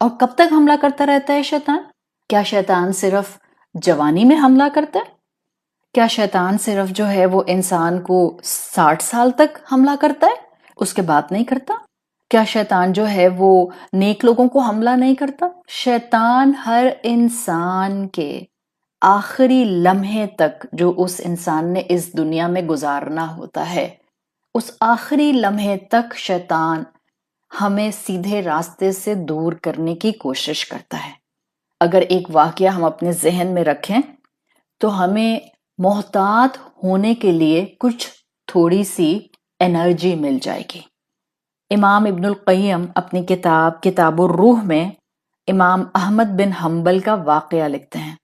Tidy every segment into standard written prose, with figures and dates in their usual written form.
اور کب تک حملہ کرتا رہتا ہے شیطان؟ کیا شیطان صرف جوانی میں حملہ کرتا ہے؟ کیا شیطان صرف جو ہے وہ انسان کو 60 سال تک حملہ کرتا ہے، اس کے بعد نہیں کرتا؟ کیا شیطان جو ہے وہ نیک لوگوں کو حملہ نہیں کرتا؟ شیطان ہر انسان کے آخری لمحے تک جو اس انسان نے اس دنیا میں گزارنا ہوتا ہے، اس آخری لمحے تک شیطان ہمیں سیدھے راستے سے دور کرنے کی کوشش کرتا ہے۔ اگر ایک واقعہ ہم اپنے ذہن میں رکھیں تو ہمیں محتاط ہونے کے لیے کچھ تھوڑی سی انرجی مل جائے گی۔ امام ابن القیم اپنی کتاب الروح میں امام احمد بن حنبل کا واقعہ لکھتے ہیں۔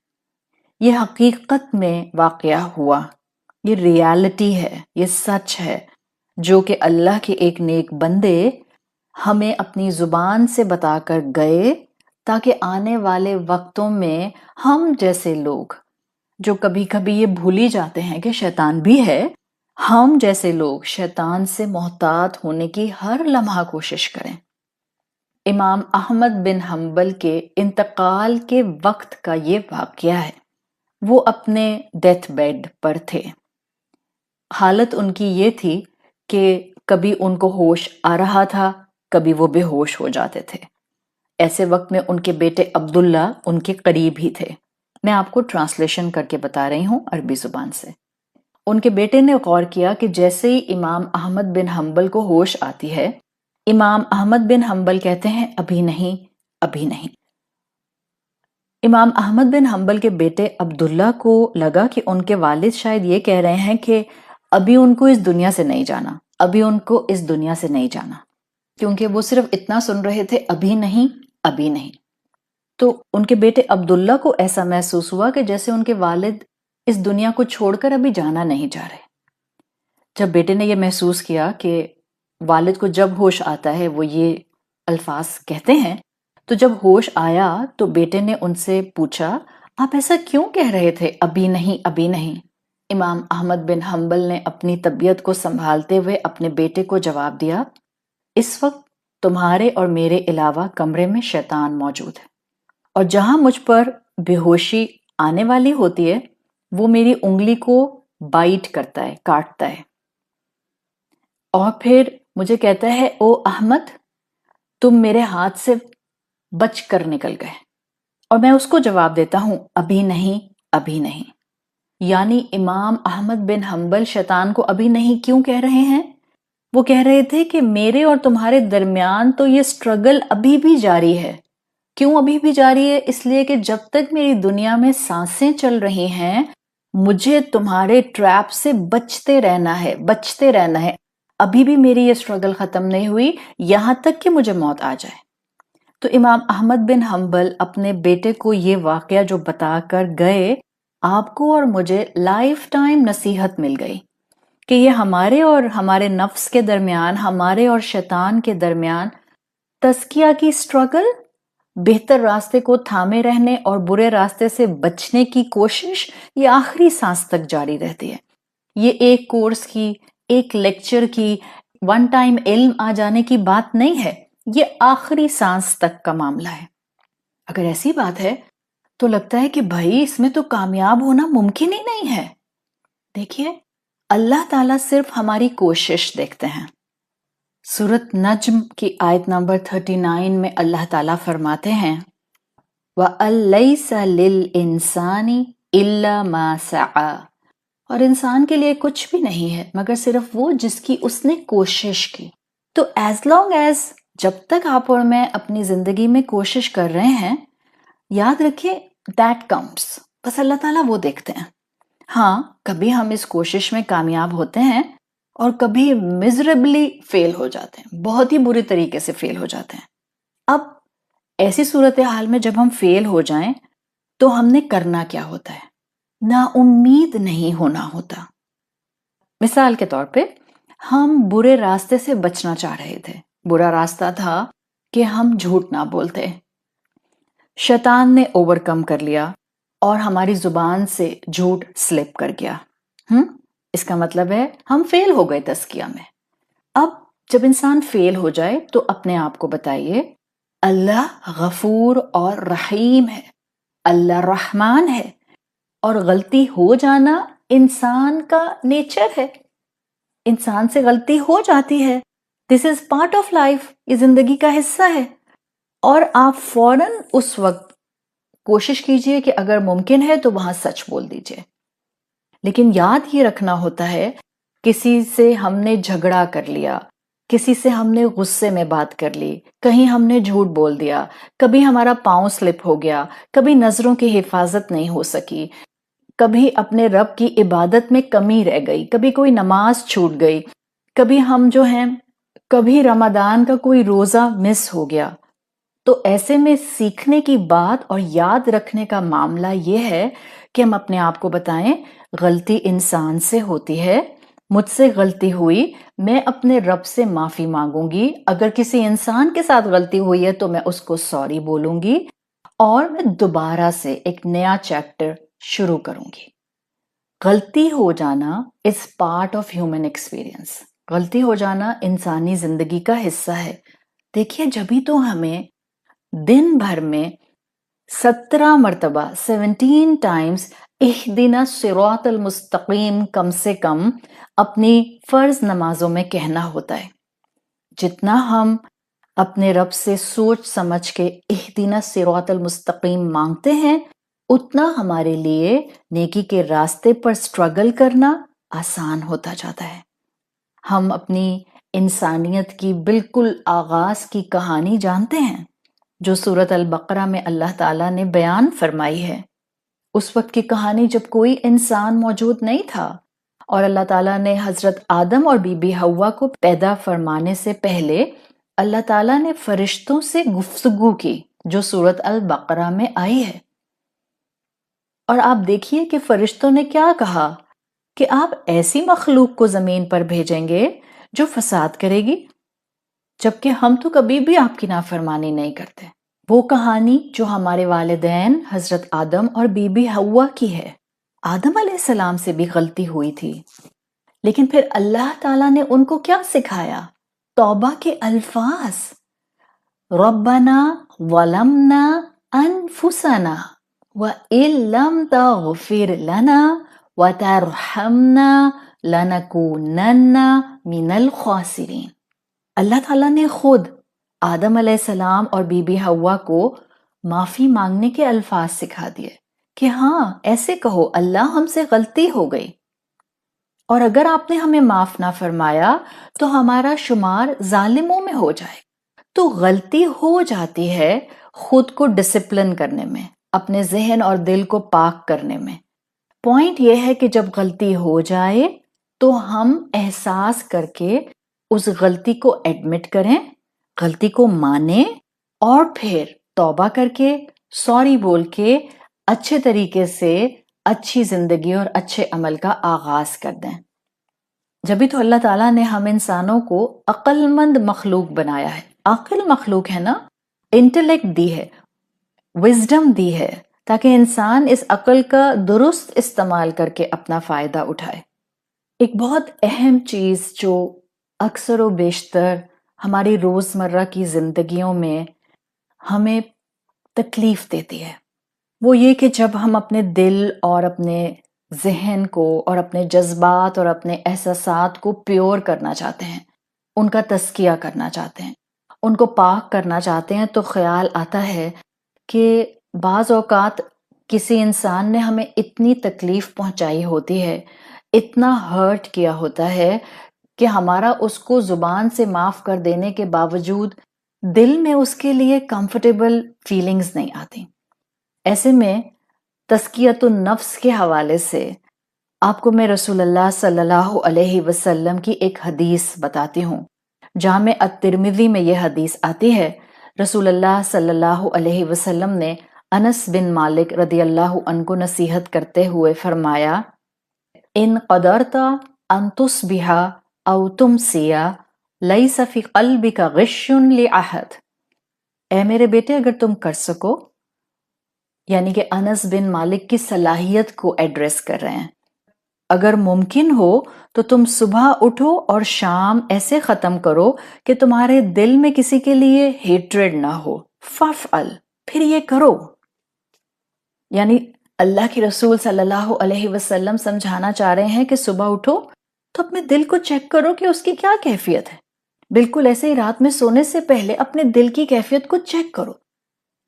یہ حقیقت میں واقعہ ہوا، یہ ریالٹی ہے، یہ سچ ہے جو کہ اللہ کے ایک نیک بندے ہمیں اپنی زبان سے بتا کر گئے، تاکہ آنے والے وقتوں میں ہم جیسے لوگ جو کبھی کبھی یہ بھول ہی جاتے ہیں کہ شیطان بھی ہے، ہم جیسے لوگ شیطان سے محتاط ہونے کی ہر لمحہ کوشش کریں۔ امام احمد بن حنبل کے انتقال کے وقت کا یہ واقعہ ہے۔ وہ اپنے ڈیتھ بیڈ پر تھے۔ حالت ان کی یہ تھی کہ کبھی ان کو ہوش آ رہا تھا، کبھی وہ بے ہوش ہو جاتے تھے۔ ایسے وقت میں ان کے بیٹے عبداللہ ان کے قریب ہی تھے۔ میں آپ کو ٹرانسلیشن کر کے بتا رہی ہوں عربی زبان سے۔ ان کے بیٹے نے غور کیا کہ جیسے ہی امام احمد بن حنبل کو ہوش آتی ہے، امام احمد بن حنبل کہتے ہیں ابھی نہیں، ابھی نہیں۔ امام احمد بن حنبل کے بیٹے عبداللہ کو لگا کہ ان کے والد شاید یہ کہہ رہے ہیں کہ ابھی ان کو اس دنیا سے نہیں جانا، ابھی ان کو اس دنیا سے نہیں جانا، کیونکہ وہ صرف اتنا سن رہے تھے ابھی نہیں، ابھی نہیں۔ تو ان کے بیٹے عبداللہ کو ایسا محسوس ہوا کہ جیسے ان کے والد اس دنیا کو چھوڑ کر ابھی جانا نہیں جا رہے۔ جب بیٹے نے یہ محسوس کیا کہ والد کو جب ہوش آتا ہے وہ یہ الفاظ کہتے ہیں، تو جب ہوش آیا تو بیٹے نے ان سے پوچھا آپ ایسا کیوں کہہ رہے تھے ابھی نہیں، ابھی نہیں؟ امام احمد بن حنبل نے اپنی طبیعت کو سنبھالتے ہوئے اپنے بیٹے کو جواب دیا، اس وقت تمہارے اور میرے علاوہ کمرے میں شیطان موجود ہے، اور جہاں مجھ پر بے ہوشی آنے والی ہوتی ہے وہ میری انگلی کو بائٹ کرتا ہے، کاٹتا ہے، اور پھر مجھے کہتا ہے او احمد تم میرے ہاتھ سے بچ کر نکل گئے، اور میں اس کو جواب دیتا ہوں ابھی نہیں، ابھی نہیں۔ یعنی امام احمد بن حنبل شیطان کو ابھی نہیں کیوں کہہ رہے ہیں؟ وہ کہہ رہے تھے کہ میرے اور تمہارے درمیان تو یہ سٹرگل ابھی بھی جاری ہے۔ کیوں ابھی بھی جاری ہے؟ اس لیے کہ جب تک میری دنیا میں سانسیں چل رہی ہیں مجھے تمہارے ٹریپ سے بچتے رہنا ہے، بچتے رہنا ہے۔ ابھی بھی میری یہ سٹرگل ختم نہیں ہوئی یہاں تک کہ مجھے موت آ جائے۔ تو امام احمد بن حنبل اپنے بیٹے کو یہ واقعہ جو بتا کر گئے، آپ کو اور مجھے لائف ٹائم نصیحت مل گئی کہ یہ ہمارے اور ہمارے نفس کے درمیان، ہمارے اور شیطان کے درمیان تزکیہ کی سٹرگل، بہتر راستے کو تھامے رہنے اور برے راستے سے بچنے کی کوشش، یہ آخری سانس تک جاری رہتی ہے۔ یہ ایک کورس کی، ایک لیکچر کی، ون ٹائم علم آ جانے کی بات نہیں ہے، یہ آخری سانس تک کا معاملہ ہے۔ اگر ایسی بات ہے تو لگتا ہے کہ بھائی اس میں تو کامیاب ہونا ممکن ہی نہیں ہے۔ دیکھیے اللہ تعالیٰ صرف ہماری کوشش دیکھتے ہیں۔ سورۃ نجم کی آیت نمبر 39 میں اللہ تعالیٰ فرماتے ہیں وَأَن لَيْسَ لِلْإِنسَانِ إِلَّا مَا سَعَى، اور انسان کے لیے کچھ بھی نہیں ہے مگر صرف وہ جس کی اس نے کوشش کی۔ تو ایز لانگ ایز، جب تک آپ اور میں اپنی زندگی میں کوشش کر رہے ہیں، یاد رکھیں دیٹ کاؤنٹس، بس اللہ تعالیٰ وہ دیکھتے ہیں۔ ہاں کبھی ہم اس کوشش میں کامیاب ہوتے ہیں اور کبھی میزریبلی فیل ہو جاتے ہیں، بہت ہی برے طریقے سے فیل ہو جاتے ہیں۔ اب ایسی صورتحال میں جب ہم فیل ہو جائیں تو ہم نے کرنا کیا ہوتا ہے؟ نا امید نہیں ہونا ہوتا۔ مثال کے طور پہ ہم برے راستے سے بچنا چاہ رہے تھے۔ برا راستہ تھا کہ ہم جھوٹ نہ بولتے۔ شیطان نے اوور کم کر لیا اور ہماری زبان سے جھوٹ سلپ کر گیا۔ اس کا مطلب ہے ہم فیل ہو گئے تزکیہ میں۔ اب جب انسان فیل ہو جائے تو اپنے آپ کو بتائیے اللہ غفور اور رحیم ہے، اللہ رحمان ہے، اور غلطی ہو جانا انسان کا نیچر ہے، انسان سے غلطی ہو جاتی ہے، دس از پارٹ آف لائف، یہ زندگی کا حصہ ہے۔ اور آپ فوراً اس وقت کوشش کیجئے کہ اگر ممکن ہے تو وہاں سچ بول دیجئے، لیکن یاد یہ رکھنا ہوتا ہے کسی سے ہم نے جھگڑا کر لیا، کسی سے ہم نے غصے میں بات کر لی، کہیں ہم نے جھوٹ بول دیا، کبھی ہمارا پاؤں سلپ ہو گیا، کبھی نظروں کی حفاظت نہیں ہو سکی، کبھی اپنے رب کی عبادت میں کمی رہ گئی، کبھی کوئی نماز چھوٹ گئی، کبھی ہم جو ہیں کبھی رمضان کا کوئی روزہ مس ہو گیا، تو ایسے میں سیکھنے کی بات اور یاد رکھنے کا معاملہ یہ ہے کہ ہم اپنے آپ کو بتائیں غلطی انسان سے ہوتی ہے، مجھ سے غلطی ہوئی، میں اپنے رب سے معافی مانگوں گی، اگر کسی انسان کے ساتھ غلطی ہوئی ہے تو میں اس کو سوری بولوں گی اور میں دوبارہ سے ایک نیا چیپٹر شروع کروں گی۔ غلطی ہو جانا is part of human experience, غلطی ہو جانا انسانی زندگی کا حصہ ہے۔ دیکھیے جبھی تو ہمیں دن بھر میں 17 مرتبہ 17 ٹائمز اہدنا الصراط المستقیم کم سے کم اپنی فرض نمازوں میں کہنا ہوتا ہے۔ جتنا ہم اپنے رب سے سوچ سمجھ کے اہدنا الصراط المستقیم مانگتے ہیں، اتنا ہمارے لیے نیکی کے راستے پر سٹرگل کرنا آسان ہوتا جاتا ہے۔ ہم اپنی انسانیت کی بالکل آغاز کی کہانی جانتے ہیں جو سورۃ البقرہ میں اللہ تعالیٰ نے بیان فرمائی ہے۔ اس وقت کی کہانی جب کوئی انسان موجود نہیں تھا اور اللہ تعالیٰ نے حضرت آدم اور بی بی حوا کو پیدا فرمانے سے پہلے اللہ تعالیٰ نے فرشتوں سے گفتگو کی جو سورۃ البقرہ میں آئی ہے، اور آپ دیکھیے کہ فرشتوں نے کیا کہا کہ آپ ایسی مخلوق کو زمین پر بھیجیں گے جو فساد کرے گی، جبکہ ہم تو کبھی بھی آپ کی نافرمانی نہیں کرتے۔ وہ کہانی جو ہمارے والدین حضرت آدم اور بی بی حوا کی ہے، آدم علیہ السلام سے بھی غلطی ہوئی تھی، لیکن پھر اللہ تعالیٰ نے ان کو کیا سکھایا؟ توبہ کے الفاظ، ربنا ظلمنا انفسنا وَإِن لَّمْ تَغْفِرْ لَنَا وَتَرْحَمْنَا لَنَكُونَنَّ مِنَ الْخَاسِرِينَ۔ اللہ تعالیٰ نے خود آدم علیہ السلام اور بی بی حوا کو معافی مانگنے کے الفاظ سکھا دیے کہ ہاں ایسے کہو اللہ ہم سے غلطی ہو گئی، اور اگر آپ نے ہمیں معاف نہ فرمایا تو ہمارا شمار ظالموں میں ہو جائے۔ تو غلطی ہو جاتی ہے خود کو ڈسپلن کرنے میں، اپنے ذہن اور دل کو پاک کرنے میں۔ پوائنٹ یہ ہے کہ جب غلطی ہو جائے تو ہم احساس کر کے اس غلطی کو ایڈمٹ کریں، غلطی کو مانیں، اور پھر توبہ کر کے سوری بول کے اچھے طریقے سے اچھی زندگی اور اچھے عمل کا آغاز کر دیں۔ جبھی تو اللہ تعالیٰ نے ہم انسانوں کو عقل مند مخلوق بنایا ہے، عقل مخلوق ہے نا، انٹلیکٹ دی ہے، وزڈم دی ہے، تاکہ انسان اس عقل کا درست استعمال کر کے اپنا فائدہ اٹھائے۔ ایک بہت اہم چیز جو اکثر و بیشتر ہماری روزمرہ کی زندگیوں میں ہمیں تکلیف دیتی ہے، وہ یہ کہ جب ہم اپنے دل اور اپنے ذہن کو اور اپنے جذبات اور اپنے احساسات کو پیور کرنا چاہتے ہیں، ان کا تزکیہ کرنا چاہتے ہیں، ان کو پاک کرنا چاہتے ہیں، تو خیال آتا ہے کہ بعض اوقات کسی انسان نے ہمیں اتنی تکلیف پہنچائی ہوتی ہے، اتنا ہرٹ کیا ہوتا ہے کہ ہمارا اس کو زبان سے معاف کر دینے کے باوجود دل میں اس کے لیے کمفرٹیبل فیلنگز نہیں آتی۔ ایسے میں تزکیۃ النفس کے حوالے سے آپ کو میں رسول اللہ صلی اللہ علیہ وسلم کی ایک حدیث بتاتی ہوں۔ جامع الترمذی میں یہ حدیث آتی ہے، رسول اللہ صلی اللہ علیہ وسلم نے انس بن مالک رضی اللہ عنہ کو نصیحت کرتے ہوئے فرمایا، ان قدرت ان تصبح او تمسی لیس فی قلبک غش لأحد۔ اے میرے بیٹے اگر تم کر سکو، یعنی کہ انس بن مالک کی صلاحیت کو ایڈریس کر رہے ہیں، اگر ممکن ہو تو تم صبح اٹھو اور شام ایسے ختم کرو کہ تمہارے دل میں کسی کے لیے ہیٹریڈ نہ ہو، فَافْعَل، پھر یہ کرو. یعنی اللہ کے رسول صلی اللہ علیہ وسلم سمجھانا چاہ رہے ہیں کہ صبح اٹھو تو اپنے دل کو چیک کرو کہ اس کی کیا کیفیت ہے. بالکل ایسے ہی رات میں سونے سے پہلے اپنے دل کی کیفیت کو چیک کرو.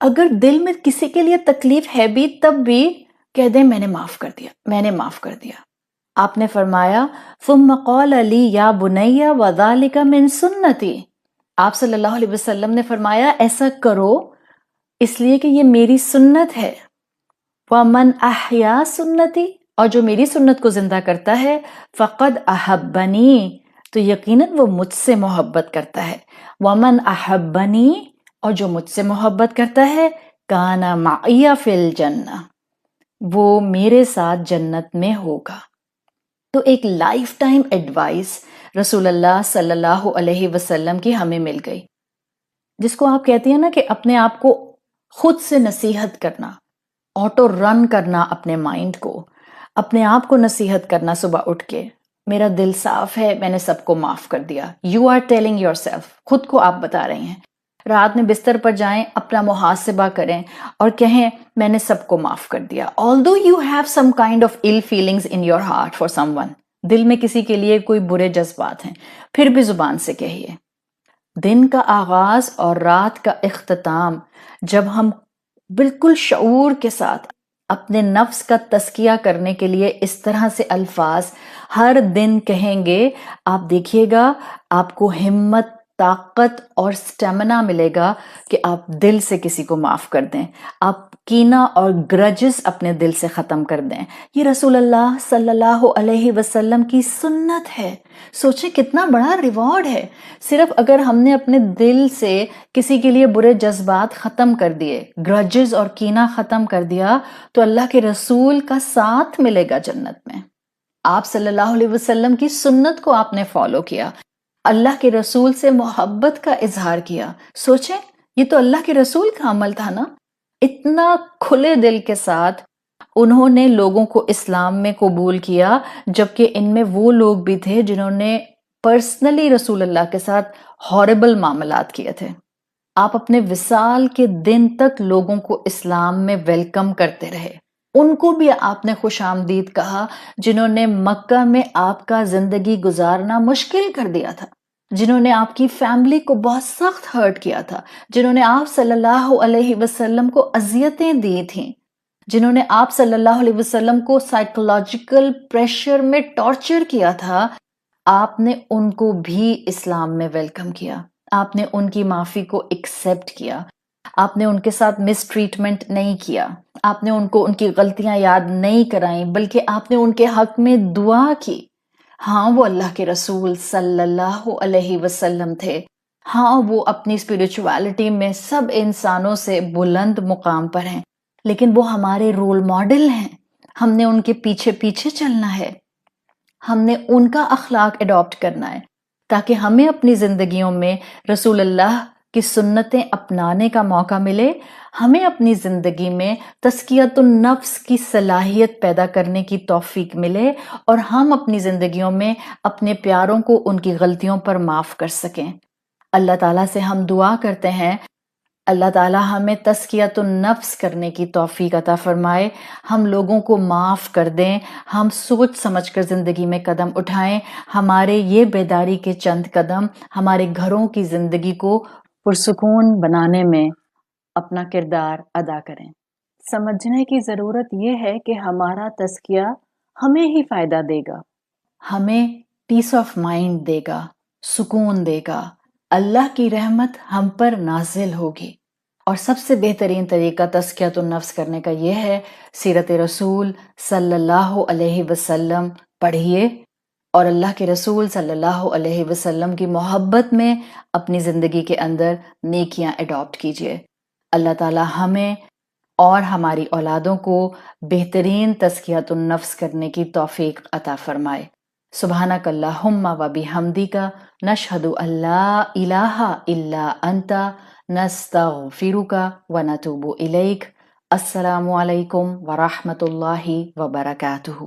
اگر دل میں کسی کے لیے تکلیف ہے بھی تب بھی کہہ دیں میں نے معاف کر دیا، میں نے معاف کر دیا. آپ نے فرمایا ثم قال لی یا بنی وذالک من سنتی. آپ صلی اللہ علیہ وسلم نے فرمایا ایسا کرو اس لیے کہ یہ میری سنت ہے. وَمَنْ أَحْيَا سُنَّتِي، اور جو میری سنت کو زندہ کرتا ہے فَقَدْ أَحَبَّنِي، تو یقیناً وہ مجھ سے محبت کرتا ہے. وَمَنْ أَحَبَّنِي، اور جو مجھ سے محبت کرتا ہے كَانَ مَعِيَ فِي الْجَنَّةِ، وہ میرے ساتھ جنت میں ہوگا. تو ایک لائف ٹائم ایڈوائس رسول اللہ صلی اللہ علیہ وسلم کی ہمیں مل گئی، جس کو آپ کہتی ہیں نا کہ اپنے آپ کو خود سے نصیحت کرنا، آٹو رن کرنا اپنے مائنڈ کو، اپنے آپ کو نصیحت کرنا صبح اٹھ کے میرا دل صاف ہے، میں نے سب کو معاف کر دیا. You are telling yourself, خود کو آپ بتا رہی ہیں. رات میں بستر پر جائیں، اپنا محاسبہ کریں اور کہیں میں نے سب کو معاف کر دیا. although you have some kind of ill feelings in your heart for someone، دل میں کسی کے لیے کوئی برے جذبات ہیں، پھر بھی زبان سے کہیے. دن کا آغاز اور رات کا اختتام جب ہم بالکل شعور کے ساتھ اپنے نفس کا تزکیہ کرنے کے لیے اس طرح سے الفاظ ہر دن کہیں گے، آپ دیکھیے گا آپ کو ہمت، طاقت اور سٹیمنا ملے گا کہ آپ دل سے کسی کو معاف کر دیں، آپ کینہ اور گرجز اپنے دل سے ختم کر دیں. یہ رسول اللہ صلی اللہ علیہ وسلم کی سنت ہے. سوچیں کتنا بڑا ریوارڈ ہے. صرف اگر ہم نے اپنے دل سے کسی کے لیے برے جذبات ختم کر دیے، گرجز اور کینہ ختم کر دیا، تو اللہ کے رسول کا ساتھ ملے گا جنت میں. آپ صلی اللہ علیہ وسلم کی سنت کو آپ نے فالو کیا، اللہ کے رسول سے محبت کا اظہار کیا. سوچیں یہ تو اللہ کے رسول کا عمل تھا نا. اتنا کھلے دل کے ساتھ انہوں نے لوگوں کو اسلام میں قبول کیا، جبکہ ان میں وہ لوگ بھی تھے جنہوں نے پرسنلی رسول اللہ کے ساتھ ہاربل معاملات کیے تھے. آپ اپنے وصال کے دن تک لوگوں کو اسلام میں ویلکم کرتے رہے. ان کو بھی آپ نے خوش آمدید کہا جنہوں نے مکہ میں آپ کا زندگی گزارنا مشکل کر دیا تھا، جنہوں نے آپ کی فیملی کو بہت سخت ہرٹ کیا تھا، جنہوں نے آپ صلی اللہ علیہ وسلم کو اذیتیں دی تھیں، جنہوں نے آپ صلی اللہ علیہ وسلم کو سائیکولوجیکل پریشر میں ٹارچر کیا تھا. آپ نے ان کو بھی اسلام میں ویلکم کیا. آپ نے ان کی معافی کو ایکسیپٹ کیا. آپ نے ان کے ساتھ مس ٹریٹمنٹ نہیں کیا. آپ نے ان کو ان کی غلطیاں یاد نہیں کرائیں، بلکہ آپ نے ان کے حق میں دعا کی. ہاں وہ اللہ کے رسول صلی اللہ علیہ وسلم تھے. ہاں وہ اپنی اسپرچویلٹی میں سب انسانوں سے بلند مقام پر ہیں، لیکن وہ ہمارے رول ماڈل ہیں. ہم نے ان کے پیچھے پیچھے چلنا ہے، ہم نے ان کا اخلاق اڈاپٹ کرنا ہے تاکہ ہمیں اپنی زندگیوں میں رسول اللہ کی سنتیں اپنانے کا موقع ملے. ہمیں اپنی زندگی میں تزکیۃ النفس کی صلاحیت پیدا کرنے کی توفیق ملے اور ہم اپنی زندگیوں میں اپنے پیاروں کو ان کی غلطیوں پر معاف کر سکیں. اللہ تعالیٰ سے ہم دعا کرتے ہیں اللہ تعالیٰ ہمیں تزکیۃ النفس کرنے کی توفیق عطا فرمائے، ہم لوگوں کو معاف کر دیں، ہم سوچ سمجھ کر زندگی میں قدم اٹھائیں. ہمارے یہ بیداری کے چند قدم ہمارے گھروں کی زندگی کو پرسکون بنانے میں اپنا کردار ادا کریں. سمجھنے کی ضرورت یہ ہے کہ ہمارا تزکیہ ہمیں ہی فائدہ دے گا، ہمیں پیس آف مائنڈ دے گا، سکون دے گا، اللہ کی رحمت ہم پر نازل ہوگی. اور سب سے بہترین طریقہ تزکیۃ النفس کرنے کا یہ ہے سیرت رسول صلی اللہ علیہ وسلم پڑھیے اور اللہ کے رسول صلی اللہ علیہ وسلم کی محبت میں اپنی زندگی کے اندر نیکیاں اڈاپٹ کیجیے. اللہ تعالی ہمیں اور ہماری اولادوں کو بہترین تزکیۃ النفس کرنے کی توفیق عطا فرمائے. سبحانک اللہم و بحمدک نشہد ان لا الہ الا انت نستغفرک و نتوب الیک. السلام علیکم ورحمۃ اللہ وبرکاتہ.